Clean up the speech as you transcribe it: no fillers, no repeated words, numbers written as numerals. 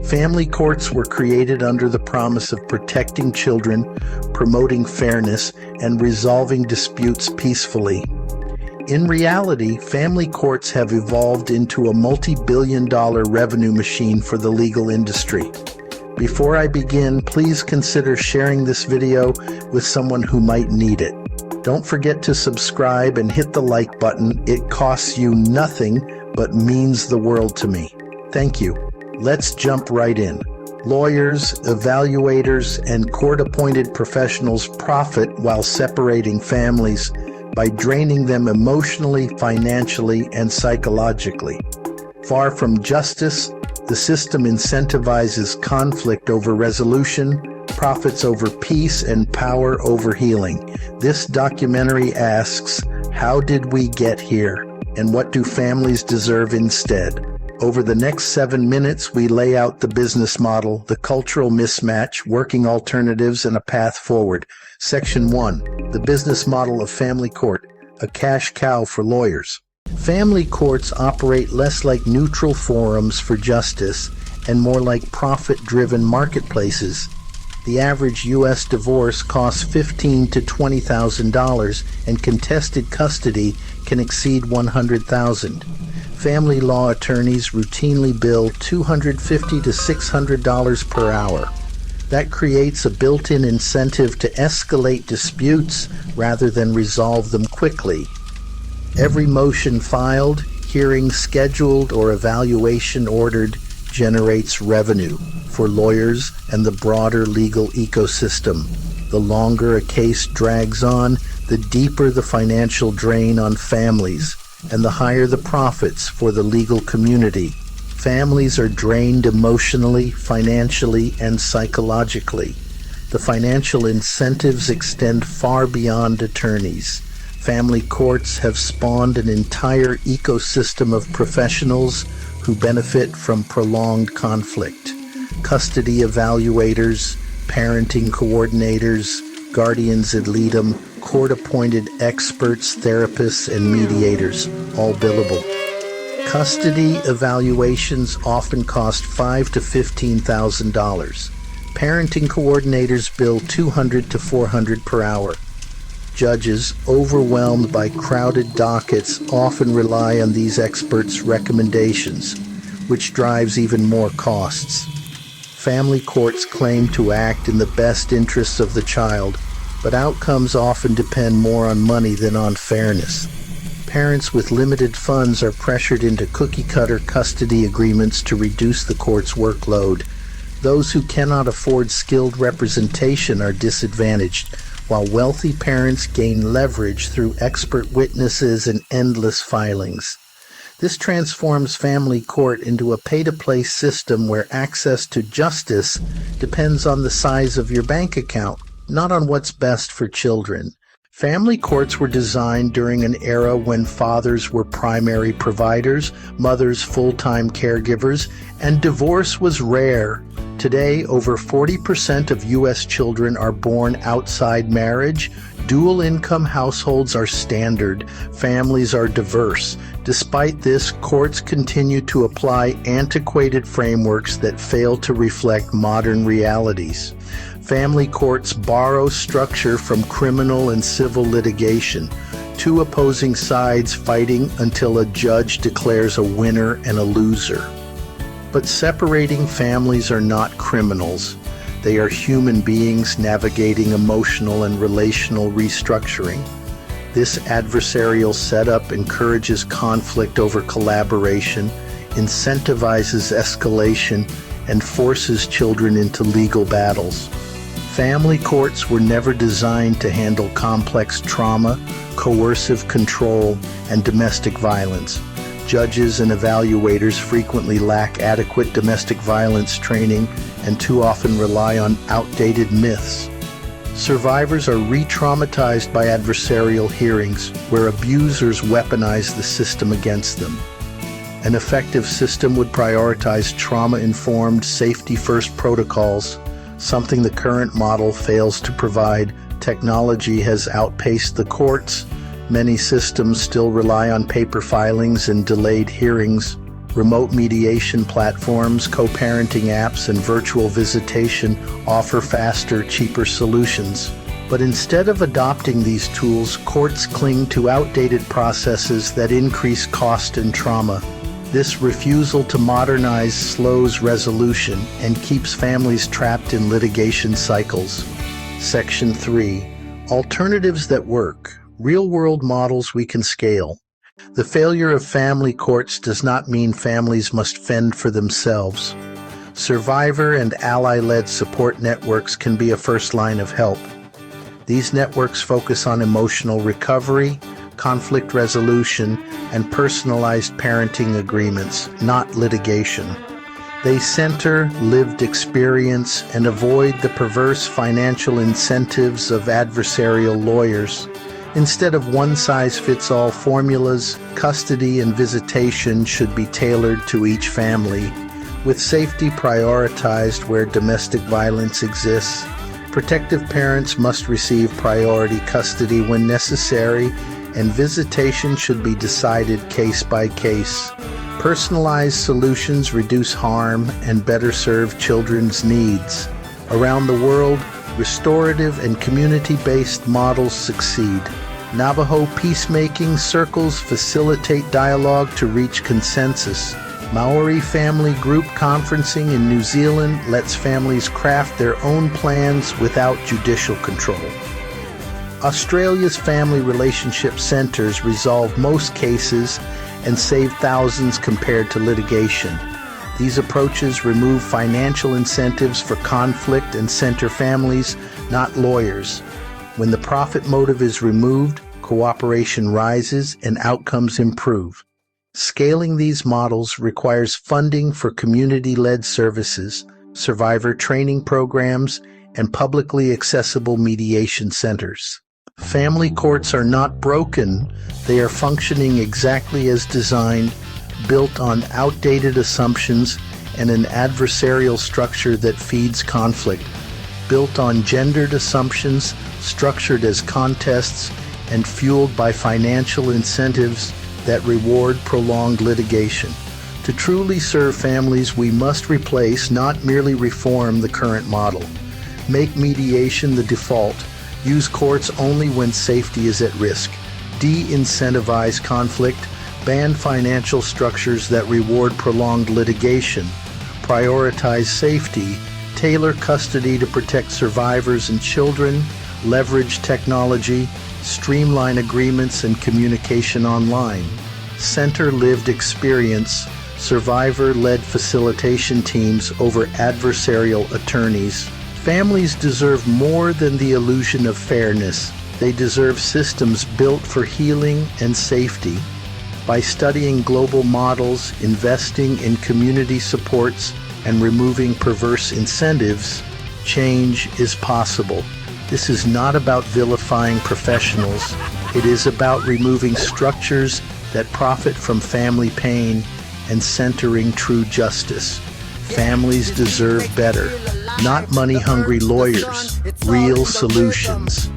Family courts were created under the promise of protecting children, promoting fairness, and resolving disputes peacefully. In reality, family courts have evolved into a multi-billion-dollar revenue machine for the legal industry. Before I begin, please consider sharing this video with someone who might need it. Don't forget to subscribe and hit the like button. It costs you nothing, but means the world to me. Thank you. Let's jump right in. Lawyers, evaluators, and court-appointed professionals profit while separating families by draining them emotionally, financially, and psychologically. Far from justice, the system incentivizes conflict over resolution, profits over peace, and power over healing. This documentary asks, how did we get here? And what do families deserve instead? Over the next 7 minutes, we lay out the business model, the cultural mismatch, working alternatives, and a path forward. Section 1. The business model of family court, a cash cow for lawyers. Family courts operate less like neutral forums for justice and more like profit-driven marketplaces. The average U.S. divorce costs $15,000 to $20,000, and contested custody can exceed $100,000. Family law attorneys routinely bill $250 to $600 per hour. That creates a built-in incentive to escalate disputes rather than resolve them quickly. Every motion filed, hearing scheduled, or evaluation ordered generates revenue for lawyers and the broader legal ecosystem. The longer a case drags on, the deeper the financial drain on families, and the higher the profits for the legal community. Families are drained emotionally, financially, and psychologically. The financial incentives extend far beyond attorneys. Family courts have spawned an entire ecosystem of professionals who benefit from prolonged conflict. Custody evaluators, parenting coordinators, guardians ad litem, court-appointed experts, therapists, and mediators, all billable. Custody evaluations often cost $5,000 to $15,000. Parenting coordinators bill $200 to $400 per hour. Judges, overwhelmed by crowded dockets, often rely on these experts' recommendations, which drives even more costs. Family courts claim to act in the best interests of the child, but outcomes often depend more on money than on fairness. Parents with limited funds are pressured into cookie-cutter custody agreements to reduce the court's workload. Those who cannot afford skilled representation are disadvantaged, while wealthy parents gain leverage through expert witnesses and endless filings. This transforms family court into a pay-to-play system where access to justice depends on the size of your bank account, not on what's best for children. Family courts were designed during an era when fathers were primary providers, mothers full-time caregivers, and divorce was rare. Today, over 40% of U.S. children are born outside marriage. Dual-income households are standard. Families are diverse. Despite this, courts continue to apply antiquated frameworks that fail to reflect modern realities. Family courts borrow structure from criminal and civil litigation, two opposing sides fighting until a judge declares a winner and a loser. But separating families are not criminals. They are human beings navigating emotional and relational restructuring. This adversarial setup encourages conflict over collaboration, incentivizes escalation, and forces children into legal battles. Family courts were never designed to handle complex trauma, coercive control, and domestic violence. Judges and evaluators frequently lack adequate domestic violence training and too often rely on outdated myths. Survivors are re-traumatized by adversarial hearings where abusers weaponize the system against them. An effective system would prioritize trauma-informed, safety-first protocols, something the current model fails to provide. Technology has outpaced the courts. Many systems still rely on paper filings and delayed hearings. Remote mediation platforms, co-parenting apps, and virtual visitation offer faster, cheaper solutions. But instead of adopting these tools, courts cling to outdated processes that increase cost and trauma. This refusal to modernize slows resolution and keeps families trapped in litigation cycles. Section 3. Alternatives that work. Real-world models we can scale. The failure of family courts does not mean families must fend for themselves. Survivor and ally-led support networks can be a first line of help. These networks focus on emotional recovery, conflict resolution, and personalized parenting agreements, not litigation. They center lived experience and avoid the perverse financial incentives of adversarial lawyers. Instead of one-size-fits-all formulas, custody and visitation should be tailored to each family, with safety prioritized where domestic violence exists. Protective parents must receive priority custody when necessary, and visitation should be decided case by case. Personalized solutions reduce harm and better serve children's needs. Around the world, restorative and community-based models succeed. Navajo peacemaking circles facilitate dialogue to reach consensus. Maori family group conferencing in New Zealand lets families craft their own plans without judicial control. Australia's family relationship centers resolve most cases and save thousands compared to litigation. These approaches remove financial incentives for conflict and center families, not lawyers. When the profit motive is removed, cooperation rises and outcomes improve. Scaling these models requires funding for community-led services, survivor training programs, and publicly accessible mediation centers. Family courts are not broken, they are functioning exactly as designed, built on outdated assumptions and an adversarial structure that feeds conflict, built on gendered assumptions, structured as contests, and fueled by financial incentives that reward prolonged litigation. To truly serve families, we must replace, not merely reform, the current model. Make mediation the default. Use courts only when safety is at risk. De-incentivize conflict. Ban financial structures that reward prolonged litigation. Prioritize safety. Tailor custody to protect survivors and children. Leverage technology. Streamline agreements and communication online. Center lived experience. Survivor-led facilitation teams over adversarial attorneys. Families deserve more than the illusion of fairness. They deserve systems built for healing and safety. By studying global models, investing in community supports, and removing perverse incentives, change is possible. This is not about vilifying professionals. It is about removing structures that profit from family pain and centering true justice. Families deserve better. Not money-hungry lawyers, real solutions.